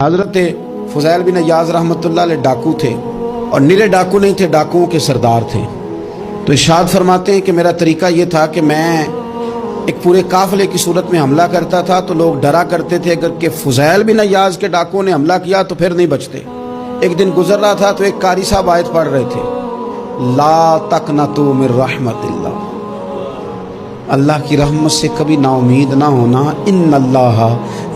حضرت فضیل بن عیاض رحمۃ اللہ علیہ ڈاکو تھے، اور نرے ڈاکو نہیں تھے، ڈاکوؤں کے سردار تھے۔ تو ارشاد فرماتے ہیں کہ میرا طریقہ یہ تھا کہ میں ایک پورے قافلے کی صورت میں حملہ کرتا تھا تو لوگ ڈرا کرتے تھے اگر کہ فضیل بن عیاض کے ڈاکوؤں نے حملہ کیا تو پھر نہیں بچتے۔ ایک دن گزر رہا تھا تو ایک قاری صاحب آیت پڑھ رہے تھے، لا تقنطوا من رحمت اللہ، اللہ کی رحمت سے کبھی نا امید نہ ہونا، ان اللہ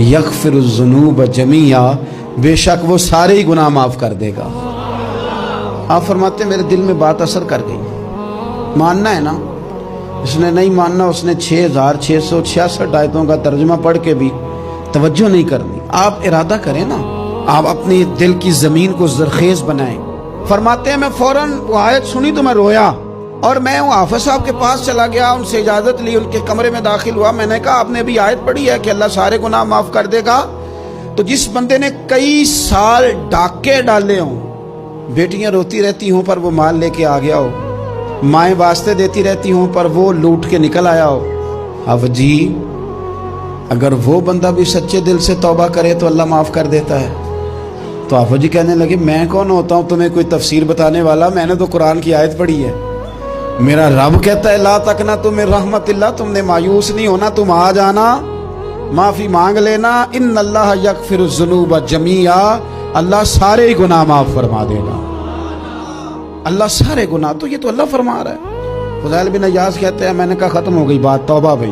یغفر الذنوب جمیعا، بے شک وہ سارے ہی گناہ معاف کر دے گا۔ آپ فرماتے ہیں میرے دل میں بات اثر کر گئی، ماننا ہے نا۔ اس نے نہیں ماننا، اس نے 6666 آیتوں کا ترجمہ پڑھ کے بھی توجہ نہیں کرنی۔ آپ ارادہ کریں نا، آپ اپنی دل کی زمین کو زرخیز بنائیں۔ فرماتے ہیں میں فوراً وہ آیت سنی تو میں رویا، اور میں وہ حافظ صاحب کے پاس چلا گیا، ان سے اجازت لی، ان کے کمرے میں داخل ہوا۔ میں نے کہا آپ نے ابھی آیت پڑھی ہے کہ اللہ سارے گناہ معاف کر دے گا؟ تو جس بندے نے کئی سال ڈاکے ڈالے ہوں، بیٹیاں روتی رہتی ہوں پر وہ مال لے کے آ گیا ہو، مائیں واسطے دیتی رہتی ہوں پر وہ لوٹ کے نکل آیا ہو، اب جی اگر وہ بندہ بھی سچے دل سے توبہ کرے تو اللہ معاف کر دیتا ہے۔ تو آفا جی کہنے لگے میں کون ہوتا ہوں تمہیں کوئی تفسیر بتانے والا، میں نے تو قرآن کی آیت پڑھی ہے، میرا رب کہتا ہے لا تقنطوا من رحمت اللہ، تم نے مایوس نہیں ہونا، تم آ جانا، معافی مانگ لینا، ان اللہ یغفر الذنوب جمیعا، اللہ سارے گناہ معاف فرما دے گا، اللہ سارے گناہ۔ تو یہ تو اللہ فرما رہا ہے۔ فضیل بن عیاض کہتے ہیں میں نے کہا ختم ہو گئی بات، توبہ بھائی۔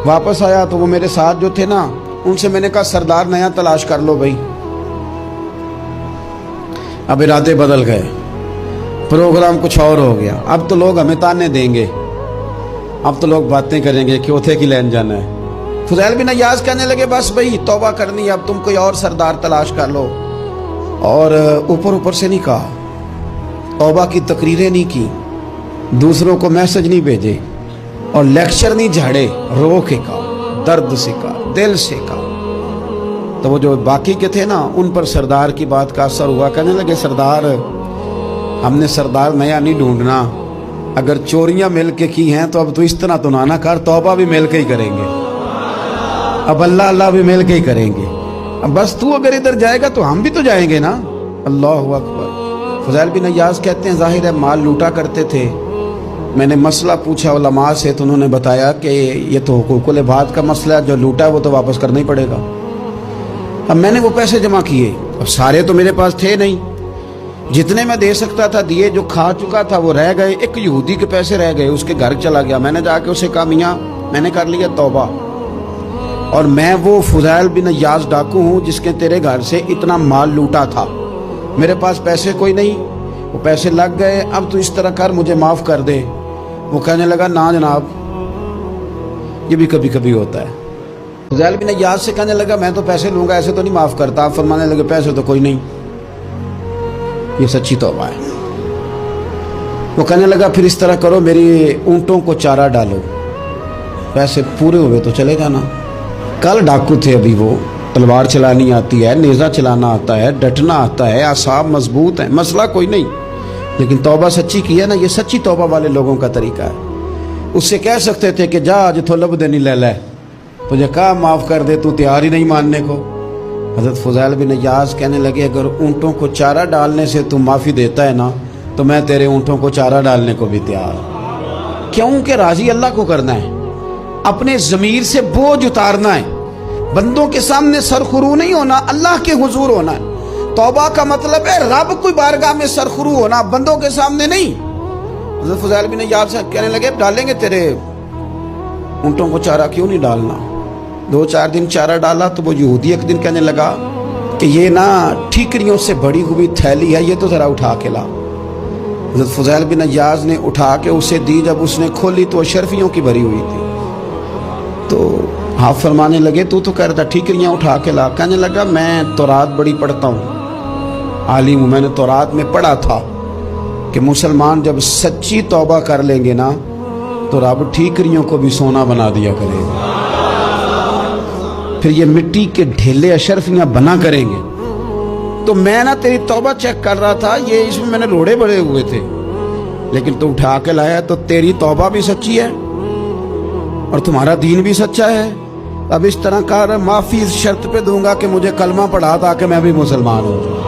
واپس آیا تو وہ میرے ساتھ جو تھے نا، ان سے میں نے کہا سردار نیا تلاش کر لو بھائی۔ اب ارادے بدل گئے، پروگرام کچھ اور ہو گیا۔ اب تو لوگ ہمیں تانے دیں گے، اب تو لوگ باتیں کریں گے کہ اوتھے کی لین جانا ہے۔ فضیل بن عیاض کہنے لگے بس بھائی توبہ کرنی ہے، اب تم کوئی اور سردار تلاش کر لو۔ اور اوپر سے نہیں کہا، توبہ کی تقریریں نہیں کی، دوسروں کو میسج نہیں بھیجے، اور لیکچر نہیں جھاڑے، رو کے کہا، درد سے کہا، دل سے کہا۔ تو وہ جو باقی کے تھے نا، ان پر سردار کی بات کا اثر ہوا۔ کہنے لگے سردار ہم نے سردار نیا نہیں ڈھونڈنا، اگر چوریاں مل کے کی ہیں تو اب تو اس طرح تو نہ کر، توبہ بھی مل کے ہی کریں گے، اب اللہ بھی مل کے ہی کریں گے، اب بس تو اگر ادھر جائے گا تو ہم بھی تو جائیں گے نا۔ اللہ اکبر۔ فضیل بن عیاض کہتے ہیں ظاہر ہے مال لوٹا کرتے تھے، میں نے مسئلہ پوچھا علماء سے تو انہوں نے بتایا کہ یہ تو حقوق العباد کا مسئلہ ہے، جو لوٹا ہے وہ تو واپس کرنا ہی پڑے گا۔ اب میں نے وہ پیسے جمع کیے، اب سارے تو میرے پاس تھے نہیں، جتنے میں دے سکتا تھا دیے، جو کھا چکا تھا وہ رہ گئے۔ ایک یہودی کے پیسے رہ گئے، اس کے گھر چلا گیا، میں نے جا کے اسے کہا میاں میں نے کر لیا توبہ، اور میں وہ فضیل بن عیاض ڈاکو ہوں جس کے تیرے گھر سے اتنا مال لوٹا تھا، میرے پاس پیسے کوئی نہیں، وہ پیسے لگ گئے، اب تو اس طرح کر مجھے معاف کر دے۔ وہ کہنے لگا نا جناب، یہ بھی کبھی کبھی ہوتا ہے۔ فضیل بن عیاض سے کہنے لگا میں تو پیسے لوں گا، ایسے تو نہیں معاف کرتا۔ آپ فرمانے لگے پیسے تو کوئی نہیں، یہ سچی توبہ ہے۔ وہ کہنے لگا پھر اس طرح کرو، میری اونٹوں کو چارہ ڈالو، پیسے پورے ہوئے تو چلے جانا۔ کل ڈاکو تھے، ابھی وہ تلوار چلانی آتی ہے، نیزہ چلانا آتا ہے، ڈٹنا آتا ہے، اعصاب مضبوط ہیں، مسئلہ کوئی نہیں، لیکن توبہ سچی کی ہے نا، یہ سچی توبہ والے لوگوں کا طریقہ ہے۔ اس سے کہہ سکتے تھے کہ جا آج تو لب دینی لے لے، تجھے کہا معاف کر دے، تو تیار ہی نہیں ماننے کو۔ حضرت فضیل بن عیاض کہنے لگے اگر اونٹوں کو چارہ ڈالنے سے تو معافی دیتا ہے نا، تو میں تیرے اونٹوں کو چارہ ڈالنے کو بھی تیار، کیونکہ راضی اللہ کو کرنا ہے، اپنے ضمیر سے بوجھ اتارنا ہے، بندوں کے سامنے سرخرو نہیں ہونا، اللہ کے حضور ہونا ہے۔ توبہ کا مطلب ہے رب کوئی بارگاہ میں سرخرو ہونا، بندوں کے سامنے نہیں۔ حضرت فضیل بن عیاض کہنے لگے ڈالیں گے تیرے اونٹوں کو چارہ، کیوں نہیں ڈالنا۔ 2-4 دن چارہ ڈالا تو وہ یہودی ایک دن کہنے لگا کہ یہ نا ٹھیکریوں سے بڑی ہوئی تھیلی ہے، یہ تو ذرا اٹھا کے لا۔ حضرت فضیل بن عیاض نے اٹھا کے اسے دی، جب اس نے کھولی تو اشرفیوں کی بھری ہوئی تھی۔ تو آپ فرمانے لگے تو کہتا ٹھیکریاں اٹھا کے لا۔ کہنے لگا میں تورات بڑی پڑھتا ہوں، عالم ہوں، میں نے تورات میں پڑھا تھا کہ مسلمان جب سچی توبہ کر لیں گے نا تو رب ٹھیکریوں کو بھی سونا بنا دیا کرے گا، پھر یہ مٹی کے ڈھیلے اشرفیاں بنا کریں گے۔ تو میں نا تیری توبہ چیک کر رہا تھا، یہ اس میں نے روڑے بڑے ہوئے تھے، لیکن تو اٹھا کے لایا، تو تیری توبہ بھی سچی ہے اور تمہارا دین بھی سچا ہے، اب اس طرح کا معافی اس شرط پہ دوں گا کہ مجھے کلمہ پڑھا تاکہ میں بھی مسلمان ہوں.